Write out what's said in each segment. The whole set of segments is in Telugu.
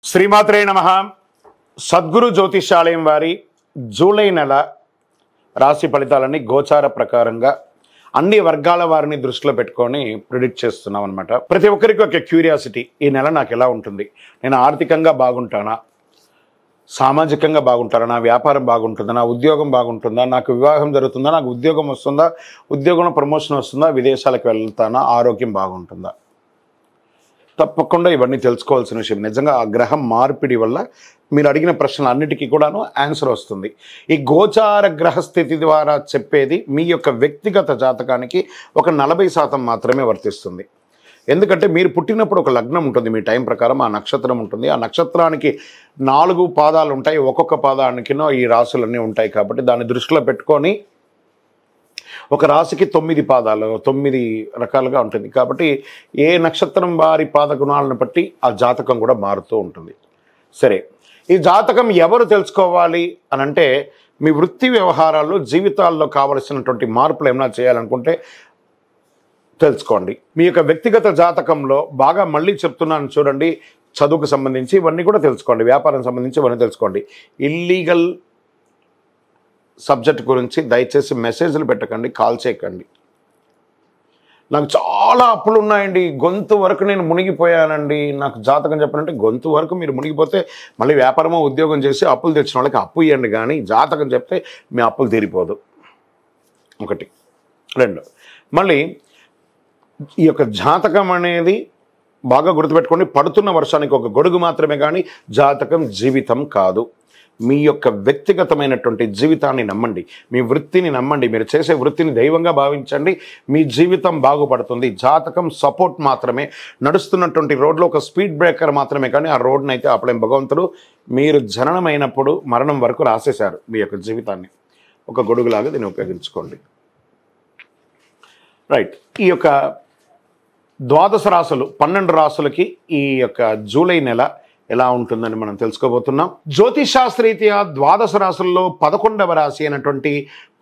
శ్రీమాత్రే నమః. సద్గురు జ్యోతిషాలయం వారి జూలై నెల రాశి ఫలితాలన్నీ గోచార ప్రకారంగా అన్ని వర్గాల వారిని దృష్టిలో పెట్టుకొని ప్రిడిక్ట్ చేస్తున్నాం అనమాట. ప్రతి ఒక్కరికి ఒక క్యూరియాసిటీ, ఈ నెల నాకు ఎలా ఉంటుంది, నేను ఆర్థికంగా బాగుంటానా, సామాజికంగా బాగుంటారా, నా వ్యాపారం బాగుంటుందా, నా ఉద్యోగం బాగుంటుందా, నాకు వివాహం జరుగుతుందా, నాకు ఉద్యోగం వస్తుందా, ఉద్యోగంలో ప్రమోషన్ వస్తుందా, విదేశాలకు వెళ్తానా, ఆరోగ్యం బాగుంటుందా. తప్పకుండా ఇవన్నీ తెలుసుకోవాల్సిన విషయం. నిజంగా ఆ గ్రహం మార్పిడి వల్ల మీరు అడిగిన ప్రశ్నలు అన్నిటికీ కూడాను ఆన్సర్ వస్తుంది. ఈ గోచార గ్రహస్థితి ద్వారా చెప్పేది మీ యొక్క వ్యక్తిగత జాతకానికి ఒక 40% మాత్రమే వర్తిస్తుంది. ఎందుకంటే మీరు పుట్టినప్పుడు ఒక లగ్నం ఉంటుంది, మీ టైం ప్రకారం ఆ నక్షత్రం ఉంటుంది. ఆ నక్షత్రానికి 4 పాదాలు ఉంటాయి, ఒక్కొక్క పాదానికినో ఈ రాశులన్నీ ఉంటాయి. కాబట్టి దాన్ని దృష్టిలో పెట్టుకొని ఒక రాశికి 9 పాదాలు, 9 రకాలుగా ఉంటుంది. కాబట్టి ఏ నక్షత్రం వారి పాద గుణాలను బట్టి ఆ జాతకం కూడా మారుతూ ఉంటుంది. సరే, ఈ జాతకం ఎవరు తెలుసుకోవాలి అని అంటే, మీ వృత్తి వ్యవహారాల్లో జీవితాల్లో కావలసినటువంటి మార్పులు ఏమైనా చేయాలనుకుంటే తెలుసుకోండి. మీ యొక్క వ్యక్తిగత జాతకంలో బాగా మళ్ళీ చెప్తున్నాను చూడండి, చదువుకు సంబంధించి ఇవన్నీ కూడా తెలుసుకోండి, వ్యాపారం సంబంధించి ఇవన్నీ తెలుసుకోండి. ఇల్లీగల్ సబ్జెక్ట్ గురించి దయచేసి మెసేజ్లు పెట్టకండి, కాల్ చేయకండి. నాకు చాలా అప్పులు ఉన్నాయండి, గొంతు వరకు నేను మునిగిపోయానండి, నాకు జాతకం చెప్పాలంటే గొంతు వరకు మీరు మునిగిపోతే మళ్ళీ వ్యాపారమో ఉద్యోగం చేసి అప్పులు తెచ్చిన వాళ్ళకి అప్పు ఇవ్వండి, కానీ జాతకం చెప్తే మీ అప్పులు తీరిపోదు. 1. 2, మళ్ళీ ఈ యొక్క జాతకం అనేది బాగా గుర్తుపెట్టుకోండి, పడుతున్న వర్షానికి ఒక గొడుగు మాత్రమే, కానీ జాతకం జీవితం కాదు. మీ యొక్క వ్యక్తిగతమైనటువంటి జీవితాన్ని నమ్మండి, మీ వృత్తిని నమ్మండి, మీరు చేసే వృత్తిని దైవంగా భావించండి, మీ జీవితం బాగుపడుతుంది. జాతకం సపోర్ట్ మాత్రమే, నడుస్తున్నటువంటి రోడ్లో ఒక స్పీడ్ బ్రేకర్ మాత్రమే, కానీ ఆ రోడ్ని అయితే అప్పుడేం భగవంతుడు మీరు జననమైనప్పుడు మరణం వరకు రాసేశారు. మీ యొక్క జీవితాన్ని ఒక గొడుగులాగా దీన్ని ఉపయోగించుకోండి. రైట్. ఈ యొక్క 12 రాశులు, 12 రాశులకి ఈ యొక్క జూలై నెల ఎలా ఉంటుందని మనం తెలుసుకోబోతున్నాం. జ్యోతిషాస్త్రరీత్యా 12 రాశుల్లో 11వ రాశి అయినటువంటి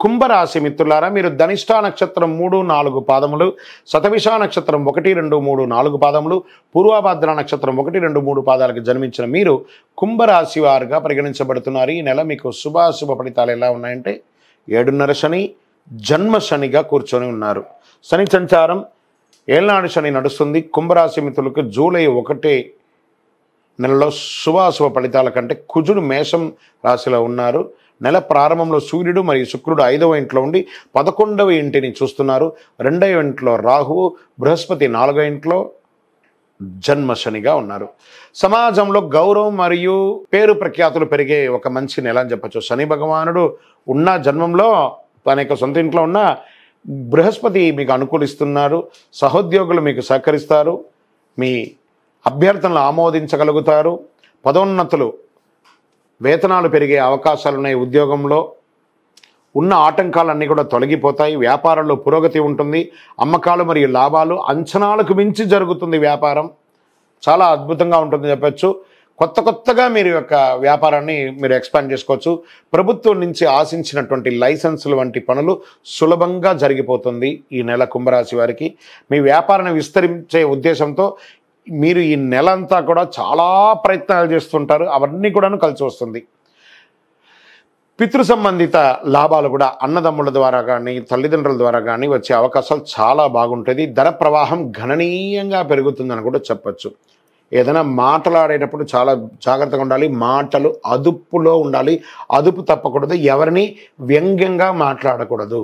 కుంభరాశి మిత్రులారా, మీరు ధనిష్టా నక్షత్రం 3, 4 పాదములు, శతభిష నక్షత్రం 1, 2, 3, 4 పాదములు, పూర్వభద్ర నక్షత్రం 1, 2, 3 పాదాలకు జన్మించిన మీరు కుంభరాశి వారుగా పరిగణించబడుతున్నారు. ఈ నెల మీకు శుభాశుభ ఫలితాలు ఎలా ఉన్నాయంటే, 7.5 శని, జన్మ శనిగా కూర్చొని ఉన్నారు. శని సంచారం ఏళ్ళనాడు శని నడుస్తుంది. కుంభరాశి మిత్రులకు జూలై 1 నెలలో శుభాశుభ ఫలితాల కంటే కుజుడు మేషం రాశిలో ఉన్నారు. నెల ప్రారంభంలో సూర్యుడు మరియు శుక్రుడు 5వ ఇంట్లో ఉండి 11వ ఇంటిని చూస్తున్నారు. 2వ ఇంట్లో రాహువు, బృహస్పతి 4వ ఇంట్లో జన్మ శనిగా ఉన్నారు. సమాజంలో గౌరవం మరియు పేరు ప్రఖ్యాతులు పెరిగే ఒక మంచి నెల అని చెప్పచ్చు. శని భగవానుడు ఉన్న జన్మంలో తన యొక్క సొంత ఇంట్లో ఉన్న బృహస్పతి మీకు అనుకూలిస్తున్నారు. సహోద్యోగులు మీకు సహకరిస్తారు, మీ అభ్యర్థనలు ఆమోదించగలుగుతారు. పదోన్నతులు, వేతనాలు పెరిగే అవకాశాలు ఉన్నాయి. ఉద్యోగంలో ఉన్న ఆటంకాలన్నీ కూడా తొలగిపోతాయి. వ్యాపారంలో పురోగతి ఉంటుంది. అమ్మకాలు మరియు లాభాలు అంచనాలకు మించి జరుగుతుంది. వ్యాపారం చాలా అద్భుతంగా ఉంటుందని చెప్పచ్చు. కొత్తగా మీరు యొక్క వ్యాపారాన్ని మీరు ఎక్స్పాండ్ చేసుకోవచ్చు. ప్రభుత్వం నుంచి ఆశించినటువంటి లైసెన్సులు వంటి పనులు సులభంగా జరిగిపోతుంది ఈ నెల కుంభరాశి వారికి. మీ వ్యాపారాన్ని విస్తరించే ఉద్దేశంతో మీరు ఈ నెల అంతా కూడా చాలా ప్రయత్నాలు చేస్తుంటారు, అవన్నీ కూడాను కలిసి వస్తుంది. పితృ సంబంధిత లాభాలు కూడా అన్నదమ్ముల ద్వారా కానీ తల్లిదండ్రుల ద్వారా కానీ వచ్చే అవకాశాలు చాలా బాగుంటుంది. ధన ప్రవాహం గణనీయంగా పెరుగుతుందని కూడా చెప్పచ్చు. ఏదైనా మాట్లాడేటప్పుడు చాలా జాగ్రత్తగా ఉండాలి. మాటలు అదుపులో ఉండాలి, అదుపు తప్పకూడదు. ఎవరిని వ్యంగ్యంగా మాట్లాడకూడదు.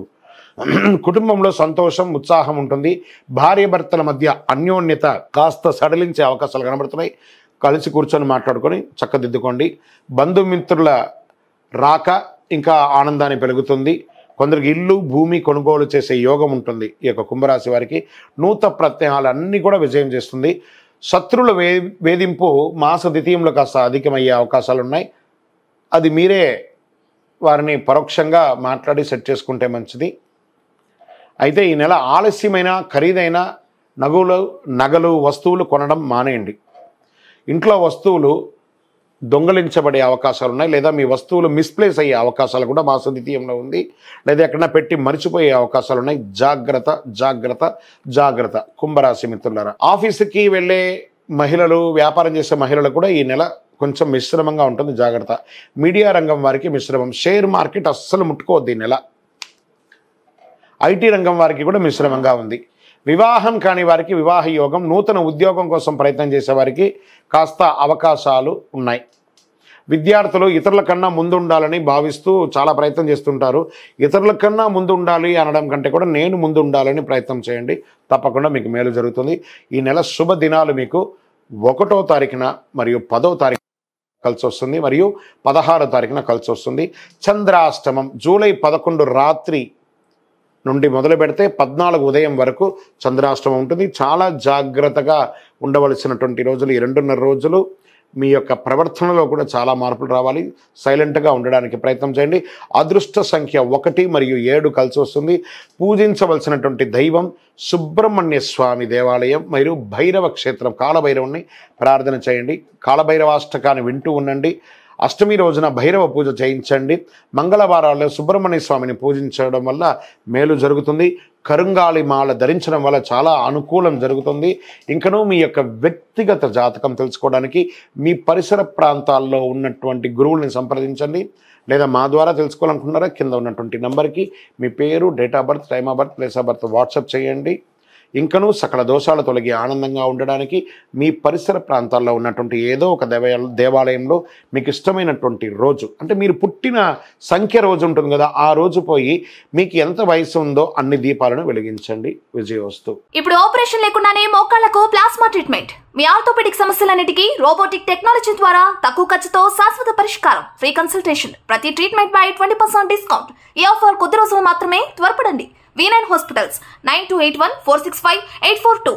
కుటుంబంలో సంతోషం, ఉత్సాహం ఉంటుంది. భార్యాభర్తల మధ్య అన్యోన్యత కాస్త సడలించే అవకాశాలు కనబడుతున్నాయి. కలిసి కూర్చొని మాట్లాడుకొని చక్కదిద్దుకోండి. బంధుమిత్రుల రాక ఇంకా ఆనందాన్ని పెరుగుతుంది. కొందరికి ఇల్లు, భూమి కొనుగోలు చేసే యోగం ఉంటుంది. ఈ యొక్క కుంభరాశి వారికి నూతన ప్రత్యయాలు అన్నీ కూడా విజయం చేస్తుంది. శత్రువుల వేధింపు మాస ద్వితీయంలో కాస్త అధికమయ్యే అవకాశాలు ఉన్నాయి. అది మీరే వారిని పరోక్షంగా మాట్లాడి సెట్ చేసుకుంటే మంచిది. అయితే ఈ నెల ఆలస్యమైన ఖరీదైన నగలు వస్తువులు కొనడం మానేయండి. ఇంట్లో వస్తువులు దొంగలించబడే అవకాశాలు ఉన్నాయి, లేదా మీ వస్తువులు మిస్ప్లేస్ అయ్యే అవకాశాలు కూడా మాస ద్వితీయంలో ఉంది, లేదా ఎక్కడన్నా పెట్టి మర్చిపోయే అవకాశాలు ఉన్నాయి. జాగ్రత్త జాగ్రత్త జాగ్రత్త కుంభరాశి మిత్రులారా. ఆఫీసుకి వెళ్ళే మహిళలు, వ్యాపారం చేసే మహిళలు కూడా ఈ నెల కొంచెం మిశ్రమంగా ఉంటుంది, జాగ్రత్త. మీడియా రంగం వారికి మిశ్రమం. షేర్ మార్కెట్ అస్సలు ముట్టుకోవద్దు ఈ నెల. ఐటీ రంగం వారికి కూడా మిశ్రమంగా ఉంది. వివాహం కాని వారికి వివాహ యోగం, నూతన ఉద్యోగం కోసం ప్రయత్నం చేసే వారికి కాస్త అవకాశాలు ఉన్నాయి. విద్యార్థులు ఇతరుల కన్నా ముందు ఉండాలని భావిస్తూ చాలా ప్రయత్నం చేస్తుంటారు. ఇతరుల కన్నా ముందు ఉండాలి అనడం కంటే కూడా నేను ముందు ఉండాలని ప్రయత్నం చేయండి, తప్పకుండా మీకు మేలు జరుగుతుంది. ఈ నెల శుభ దినాలు మీకు 1వ తారీఖున మరియు 10వ తారీఖు కలిసి వస్తుంది, మరియు 16వ తారీఖున కలిసి వస్తుంది. చంద్రాష్టమం జూలై 11 రాత్రి నుండి మొదలు పెడితే 14 ఉదయం వరకు చంద్రాష్టమం ఉంటుంది. చాలా జాగ్రత్తగా ఉండవలసినటువంటి రోజులు ఈ 2.5 రోజులు. మీ యొక్క ప్రవర్తనలో కూడా చాలా మార్పులు రావాలి. సైలెంట్గా ఉండడానికి ప్రయత్నం చేయండి. అదృష్ట సంఖ్య 1 మరియు 7 కలిసి వస్తుంది. పూజించవలసినటువంటి దైవం సుబ్రహ్మణ్య స్వామి దేవాలయం మరియు భైరవ క్షేత్రం, కాలభైరవుని ప్రార్థన చేయండి. కాలభైరవాష్టకాన్ని వింటూ ఉండండి. అష్టమి రోజున భైరవ పూజ చేయించండి. మంగళవారాల్లో సుబ్రహ్మణ్య స్వామిని పూజించడం వల్ల మేలు జరుగుతుంది. కరుంగాళి మాల ధరించడం వల్ల చాలా అనుకూలం జరుగుతుంది. ఇంకనూ మీ యొక్క వ్యక్తిగత జాతకం తెలుసుకోవడానికి మీ పరిసర ప్రాంతాల్లో ఉన్నటువంటి గురువుల్ని సంప్రదించండి, లేదా మా ద్వారా తెలుసుకోవాలనుకుంటున్నారా కింద ఉన్నటువంటి నెంబర్కి మీ పేరు, date of birth, time of birth, place of birth WhatsApp చేయండి. ఇంకనూ సకల దోషాలు తొలగి ఆనందంగా ఉండడానికి మీ పరిసర ప్రాంతాల్లో ఉన్నటువంటి ఏదో ఒక దేవాలయంలో మీకు ఇష్టమైనటువంటి రోజు, అంటే మీరు పుట్టిన సంఖ్య రోజు ఉంటుంది కదా, ఆ రోజు పోయి మీకు ఎంత వయసు ఉందో అన్ని దీపాలను వెలిగించండి. విజయోస్తు. ఇప్పుడు ఆపరేషన్ లేకుండానే మోకాళ్లకు ప్లాస్మా ట్రీట్మెంట్. మీ ఆర్థోపెడిక్ సమస్యలన్నిటికీ రోబోటిక్ టెక్నాలజీ ద్వారా తక్కువ ఖర్చుతో శాశ్వత పరిష్కారం. Free consultation. ప్రతి ట్రీట్మెంట్ పై 20% డిస్కౌంట్. ఈ ఆఫర్ కొద్ది రోజులు మాత్రమే. త్వరపడండి. V9 hospitals 9281465842.